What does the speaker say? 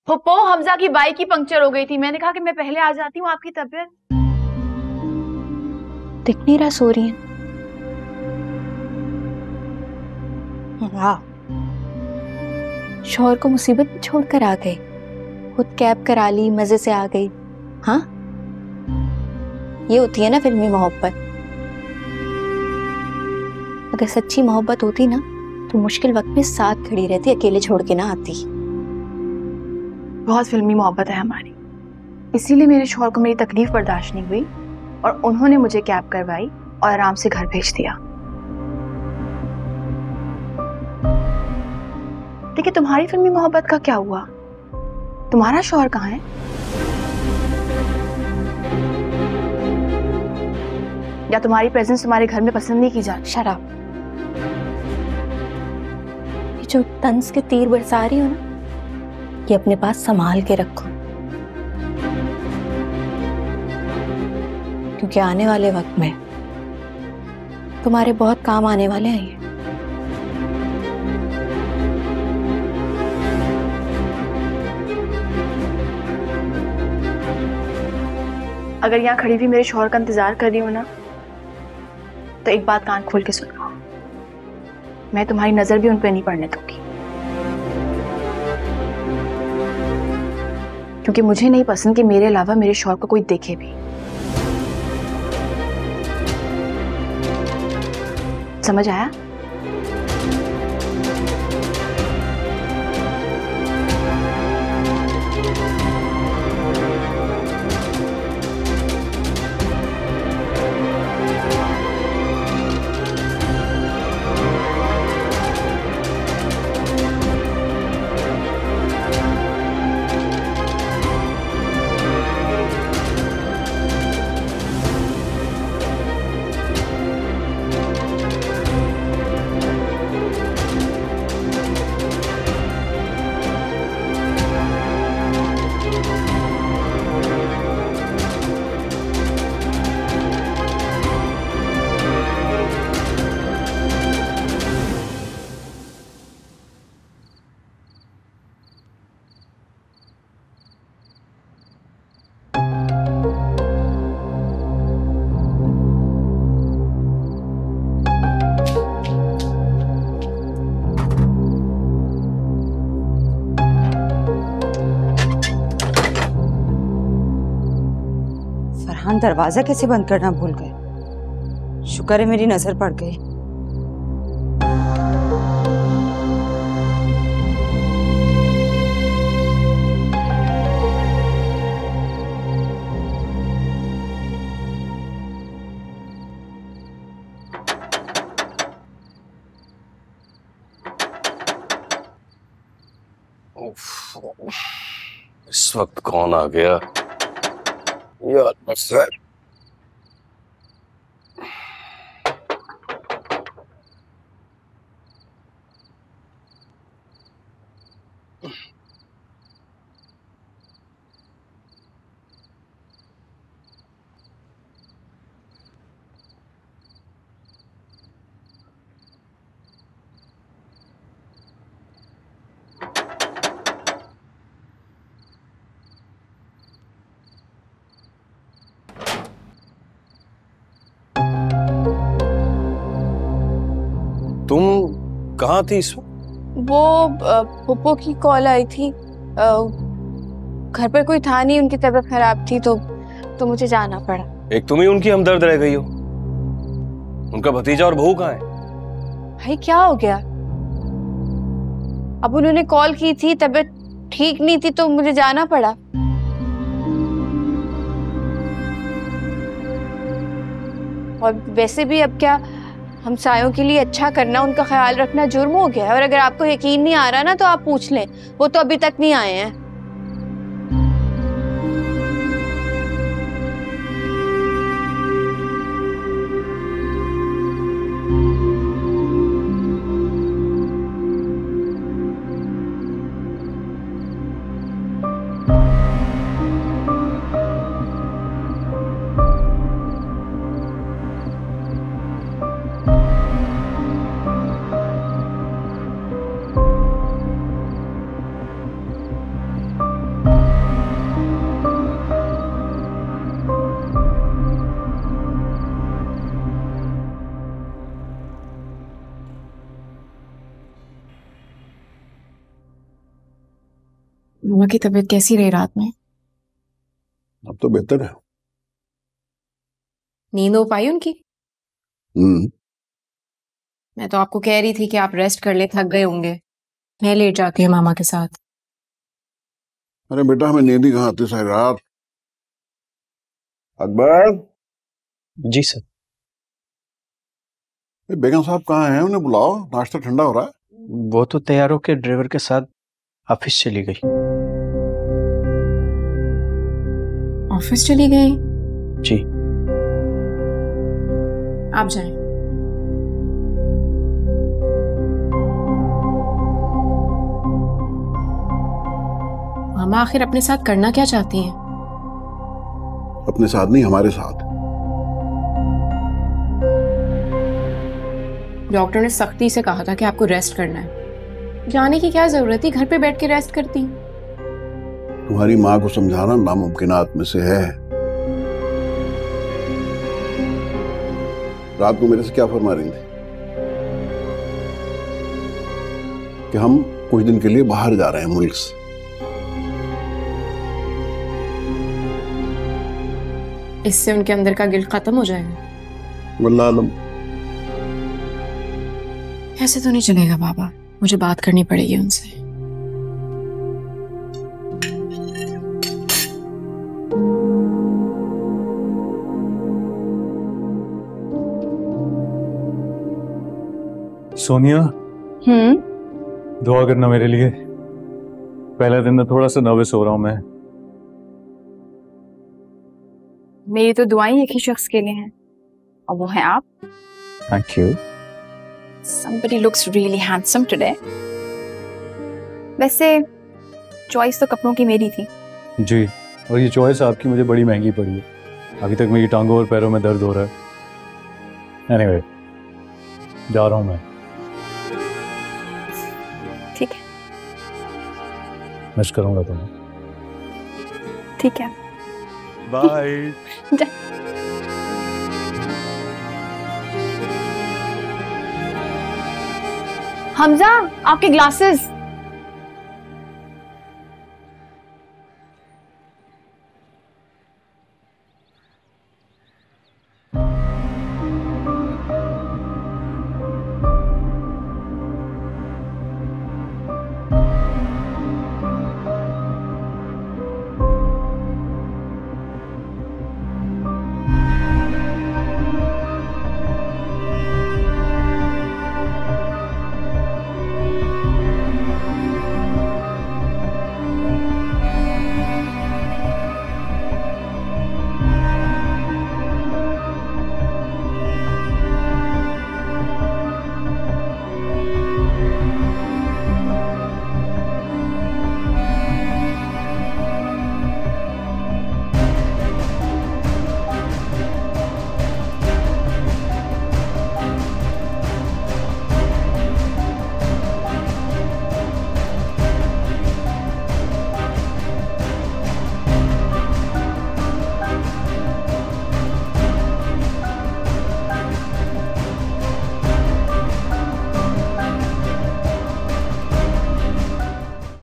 फुप्पो, हमजा की बाइक ही पंक्चर हो गई थी। मैंने कहा कि मैं पहले आ जाती हूँ। आपकी तबीयत दिख नहीं रहा, सो रही है। वाह, शौहर को मुसीबत में छोड़कर आ गई, खुद कैब करा ली, मजे से आ गई। हाँ, ये होती है ना फिल्मी मोहब्बत। अगर सच्ची मोहब्बत होती ना तो मुश्किल वक्त में साथ खड़ी रहती, अकेले छोड़ के ना आती। बहुत फिल्मी मोहब्बत है हमारी, इसीलिए मेरे शौहर को मेरी तकलीफ बर्दाश्त नहीं हुई और उन्होंने मुझे कैब करवाई और आराम से घर भेज दिया। देखिए, तुम्हारी फिल्मी मोहब्बत का क्या हुआ? तुम्हारा शौहर कहाँ है? या तुम्हारी प्रेजेंस तुम्हारे घर में पसंद नहीं की जाती? शराब, ये जो तंज के तीर बरसा रही हो ना, ये अपने पास संभाल के रखो, क्योंकि आने वाले वक्त में तुम्हारे बहुत काम आने वाले हैं ये। अगर यहाँ खड़ी भी मेरे शौहर का इंतजार कर रही हो ना, तो एक बात कान खोल के सुन लो, मैं तुम्हारी नजर भी उन पे नहीं पड़ने दूंगी, क्योंकि मुझे नहीं पसंद कि मेरे अलावा मेरे शौहर को कोई देखे भी। समझ आया? फरहान दरवाजा कैसे बंद करना भूल गए। शुक्र है मेरी नजर पड़ गई। इस वक्त कौन आ गया यार? सर तुम कहाँ थी इस वक्त? वो पुप्पो की कॉल आई थी, घर पर कोई था नहीं, उनकी तबीयत खराब थी तो मुझे जाना पड़ा। एक तुम ही उनकी हमदर्द रह गई हो। उनका भतीजा और बहू कहाँ है? भाई क्या हो गया? अब उन्होंने कॉल की थी, तबीयत ठीक नहीं थी तो मुझे जाना पड़ा। और वैसे भी अब क्या, हमसायों के लिए अच्छा करना, उनका ख्याल रखना जुर्म हो गया है। और अगर आपको यकीन नहीं आ रहा ना तो आप पूछ लें, वो तो अभी तक नहीं आए हैं। की तबीयत कैसी रही रात में? अब तो बेहतर है। नींद हो पाई उनकी? मैं तो आपको कह रही थी कि आप रेस्ट कर ले, थक गए होंगे। मैं लेट जाती हूँ मामा के साथ। अरे बेटा, हमें नींद ही कहाँ आती सारी रात। अकबर। जी सर। बेगम साहब कहाँ हैं? उन्हें बुलाओ, नाश्ता ठंडा हो रहा है। वो तो तैयार होकर ड्राइवर के साथ ऑफिस चली गई। ऑफिस चली गई? जी। आप जाएं। मामा आखिर अपने साथ करना क्या चाहती हैं? अपने साथ नहीं, हमारे साथ। डॉक्टर ने सख्ती से कहा था कि आपको रेस्ट करना है। जाने की क्या जरूरत थी, घर पे बैठ के रेस्ट करती। तुम्हारी माँ को समझाना नामुमकिनात में से है। रात को मेरे से क्या फरमा रही थी कि हम कुछ दिन के लिए बाहर जा रहे हैं मुल्क से। इससे उनके अंदर का गिल्ट खत्म हो जाएगा। वल्लाह आलम। ऐसे तो नहीं चलेगा बाबा, मुझे बात करनी पड़ेगी उनसे। सोनिया, दुआ करना मेरे लिए। पहले दिन में थोड़ा सा नर्वस हो रहा हूं मैं। मेरी तो दुआएं एक ही शख्स के लिए हैं, और वो है आप। Thank you. Somebody looks really handsome today. वैसे चॉइस तो कपड़ों की मेरी थी। जी, और ये चॉइस आपकी मुझे बड़ी महंगी पड़ी है। अभी तक मेरी टांगों और पैरों में दर्द हो रहा है। एनीवे, जा रहा हूं मैं। ठीक है। मिस करूंगा तुम्हें। ठीक है। बाय। हमजा, आपके ग्लासेस।